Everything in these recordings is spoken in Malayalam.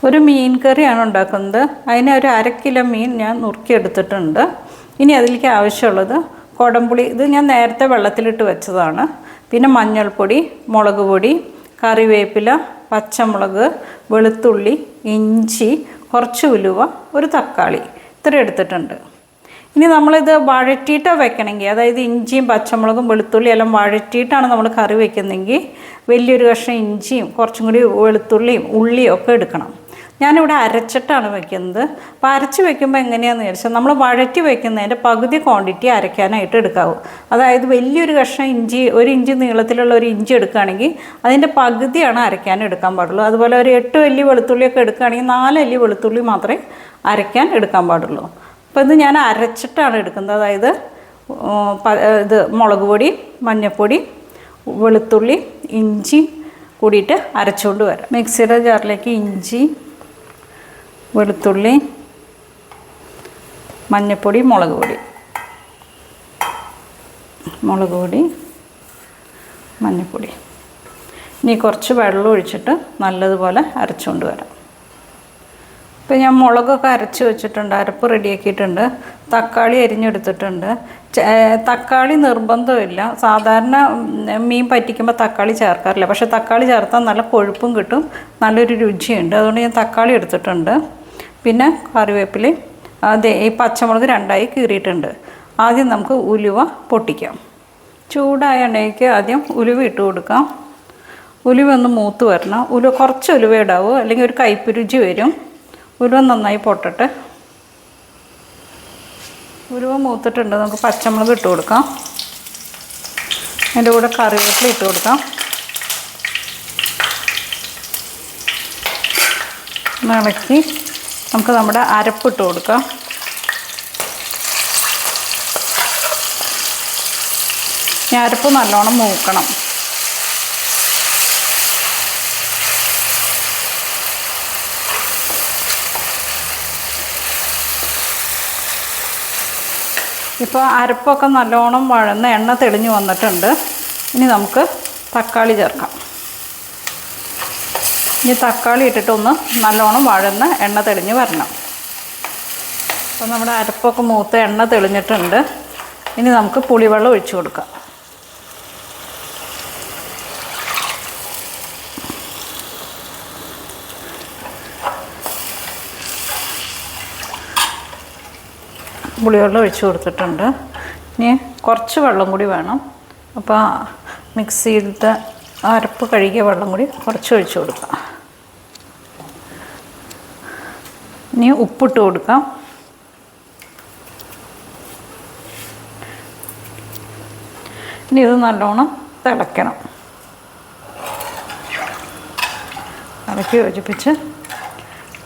ഒരു മീൻ കറിയാണ് ഉണ്ടാക്കുന്നത്. അതിന് ഒരു 1/2 കിലോ മീൻ ഞാൻ നുറുക്കിയെടുത്തിട്ടുണ്ട്. ഇനി അതിലേക്ക് ആവശ്യമുള്ളത് കുടംപുളി. ഇത് ഞാൻ നേരത്തെ വെള്ളത്തിലിട്ട് വെച്ചതാണ്. പിന്നെ മഞ്ഞൾപ്പൊടി, മുളക് പൊടി, കറിവേപ്പില, പച്ചമുളക്, വെളുത്തുള്ളി, ഇഞ്ചി, കുറച്ച് ഉലുവ, ഒരു തക്കാളി, ഇത്ര എടുത്തിട്ടുണ്ട്. ഇനി നമ്മളിത് വഴറ്റിയിട്ടാണ് വെക്കണമെങ്കിൽ, അതായത് ഇഞ്ചിയും പച്ചമുളകും വെളുത്തുള്ളി എല്ലാം വഴറ്റിയിട്ടാണ് നമ്മൾ കറി വയ്ക്കുന്നതെങ്കിൽ വലിയൊരു കഷ്ണം ഇഞ്ചിയും കുറച്ചും കൂടി വെളുത്തുള്ളിയും ഉള്ളിയും ഒക്കെ എടുക്കണം. ഞാനിവിടെ അരച്ചിട്ടാണ് വെക്കുന്നത്. അപ്പോൾ അരച്ച് വെക്കുമ്പോൾ എങ്ങനെയാണെന്ന് വിചാരിച്ചാൽ നമ്മൾ വഴറ്റി വെക്കുന്നതിൻ്റെ പകുതി ക്വാണ്ടിറ്റി അരയ്ക്കാനായിട്ട് എടുക്കാവൂ. അതായത് വലിയൊരു കഷ്ണം ഇഞ്ചി, 1 ഇഞ്ച് നീളത്തിലുള്ള ഒരു ഇഞ്ചി എടുക്കുകയാണെങ്കിൽ അതിൻ്റെ പകുതിയാണ് അരയ്ക്കാൻ എടുക്കാൻ പാടുള്ളൂ. അതുപോലെ ഒരു 8 അല്ലി വെളുത്തുള്ളിയൊക്കെ എടുക്കുകയാണെങ്കിൽ 4 അല്ലി വെളുത്തുള്ളി മാത്രമേ അരയ്ക്കാൻ എടുക്കാൻ പാടുള്ളൂ. അപ്പോൾ ഇത് ഞാൻ അരച്ചിട്ടാണ് എടുക്കുന്നത്. അതായത് ഇത് മുളക് പൊടി, മഞ്ഞൾപ്പൊടി, വെളുത്തുള്ളി, ഇഞ്ചി കൂടിയിട്ട് അരച്ചുകൊണ്ട് വരാം. മിക്സിയുടെ ജാറിലേക്ക് ഇഞ്ചി, വെളുത്തുള്ളി, മഞ്ഞൾപ്പൊടി, മുളക് പൊടി, മഞ്ഞൾപ്പൊടി. ഇനി കുറച്ച് വെള്ളം ഒഴിച്ചിട്ട് നല്ലതുപോലെ അരച്ചുകൊണ്ട് വരാം. ഇപ്പോൾ ഞാൻ മുളകൊക്കെ അരച്ച് വെച്ചിട്ടുണ്ട്, അരപ്പ് റെഡിയാക്കിയിട്ടുണ്ട്. തക്കാളി അരിഞ്ഞെടുത്തിട്ടുണ്ട്. തക്കാളി നിർബന്ധമില്ല. സാധാരണ മീൻ പറ്റിക്കുമ്പോൾ തക്കാളി ചേർക്കാറില്ല. പക്ഷേ തക്കാളി ചേർത്താൽ നല്ല കൊഴുപ്പും കിട്ടും, നല്ലൊരു രുചിയുണ്ട്. അതുകൊണ്ട് ഞാൻ തക്കാളി എടുത്തിട്ടുണ്ട്. പിന്നെ കറിവേപ്പിലയും ഈ പച്ചമുളക് 2ആയി കീറിയിട്ടുണ്ട്. ആദ്യം നമുക്ക് ഉലുവ പൊട്ടിക്കാം. ചൂടായ എണ്ണയ്ക്ക് ആദ്യം ഉലുവ ഇട്ട് കൊടുക്കാം. ഉലുവ ഒന്ന് മൂത്ത് വരണം. കുറച്ച് ഉലുവ ഇടാവൂ, അല്ലെങ്കിൽ ഒരു കയ്പ്പ് രുചി വരും. ഉലുവ നന്നായി പൊട്ടട്ടെ. ഉലുവ മൂത്തിട്ടുണ്ട്. നമുക്ക് പച്ചമുളക് ഇട്ട് കൊടുക്കാം. അതിൻ്റെ കൂടെ കറിവേപ്പില ഇട്ട് കൊടുക്കാം. ഇളക്കി നമുക്ക് നമ്മുടെ അരപ്പിട്ട് കൊടുക്കാം. ഈ അരപ്പ് നല്ലോണം മൂക്കണം. ഇപ്പോൾ അരപ്പൊക്കെ നല്ലോണം വഴന്ന് എണ്ണ തെളിഞ്ഞ് വന്നിട്ടുണ്ട്. ഇനി നമുക്ക് തക്കാളി ചേർക്കാം. ഇനി തക്കാളി ഇട്ടിട്ടൊന്ന് നല്ലോണം വഴന്ന് എണ്ണ തെളിഞ്ഞ് വരണം. അപ്പോൾ നമ്മുടെ അരപ്പൊക്കെ മൂത്ത് എണ്ണ തെളിഞ്ഞിട്ടുണ്ട്. ഇനി നമുക്ക് പുളിവെള്ളം ഒഴിച്ചു കൊടുക്കാം. പുളിവെള്ളം ഒഴിച്ചു കൊടുത്തിട്ടുണ്ട്. ഇനി കുറച്ച് വെള്ളം കൂടി വേണം. അപ്പോൾ മിക്സിയിലത്തെ അരപ്പ് കഴുകിയ വെള്ളം കൂടി കുറച്ച് ഒഴിച്ചു കൊടുക്കാം. ഇനി ഉപ്പിട്ട് കൊടുക്കാം. ഇനി ഇത് നല്ലോണം തിളയ്ക്കണം. ഇളക്കി യോജിപ്പിച്ച്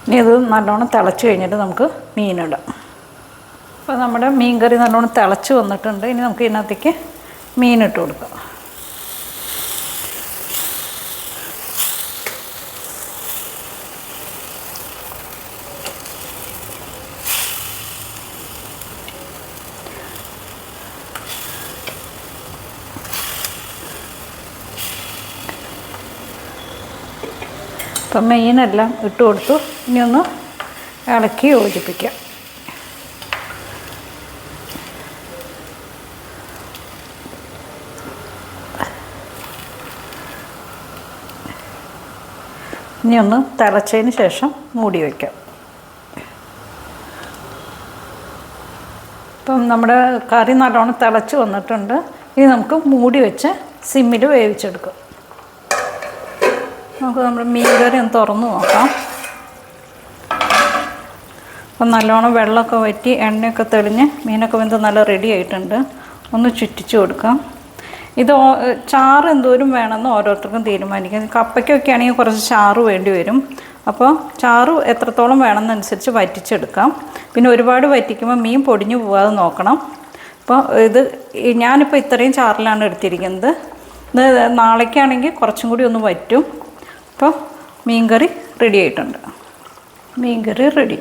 ഇനി ഇത് നല്ലോണം തിളച്ച് കഴിഞ്ഞിട്ട് നമുക്ക് മീനിടാം. അപ്പോൾ നമ്മുടെ മീൻ കറി നല്ലോണം തിളച്ച് വന്നിട്ടുണ്ട്. ഇനി നമുക്ക് ഇതിനകത്തേക്ക് മീനിട്ട് കൊടുക്കാം. അപ്പം മീനെല്ലാം ഇട്ട് കൊടുത്തു. ഇനി ഒന്ന് ഇളക്കി യോജിപ്പിക്കാം. ഇനി ഒന്ന് തിളച്ചതിന് ശേഷം മൂടി വയ്ക്കാം. ഇപ്പം നമ്മുടെ കറി നല്ലോണം തിളച്ച് വന്നിട്ടുണ്ട്. ഇനി നമുക്ക് മൂടി വെച്ച് സിമ്മിൽ വേവിച്ചെടുക്കാം. നമുക്ക് നമ്മുടെ മീൻ കറി ഒന്ന് തുറന്ന് നോക്കാം. അപ്പം നല്ലോണം വെള്ളമൊക്കെ വറ്റി എണ്ണയൊക്കെ തെളിഞ്ഞ് മീനൊക്കെ വെന്ത് നല്ല റെഡി ആയിട്ടുണ്ട്. ഒന്ന് ചുറ്റിച്ച് കൊടുക്കാം. ഇത് ചാറ് എന്തോരം വേണമെന്ന് ഓരോരുത്തർക്കും തീരുമാനിക്കാം. കപ്പയ്ക്കൊക്കെ ആണെങ്കിൽ കുറച്ച് ചാറ് വേണ്ടി വരും. അപ്പോൾ ചാറ് എത്രത്തോളം വേണമെന്നനുസരിച്ച് വറ്റിച്ചെടുക്കാം. പിന്നെ ഒരുപാട് വറ്റിക്കുമ്പോൾ മീൻ പൊടിഞ്ഞു പോകാതെ നോക്കണം. അപ്പോൾ ഞാനിപ്പോൾ ഇത്രയും ചാറിലാണ് എടുത്തിരിക്കുന്നത്. ഇത് നാളേക്കാണെങ്കിൽ കുറച്ചും കൂടി ഒന്ന് വറ്റും. അപ്പോൾ മീൻ കറി റെഡി ആയിട്ടുണ്ട്. മീൻ കറി റെഡി.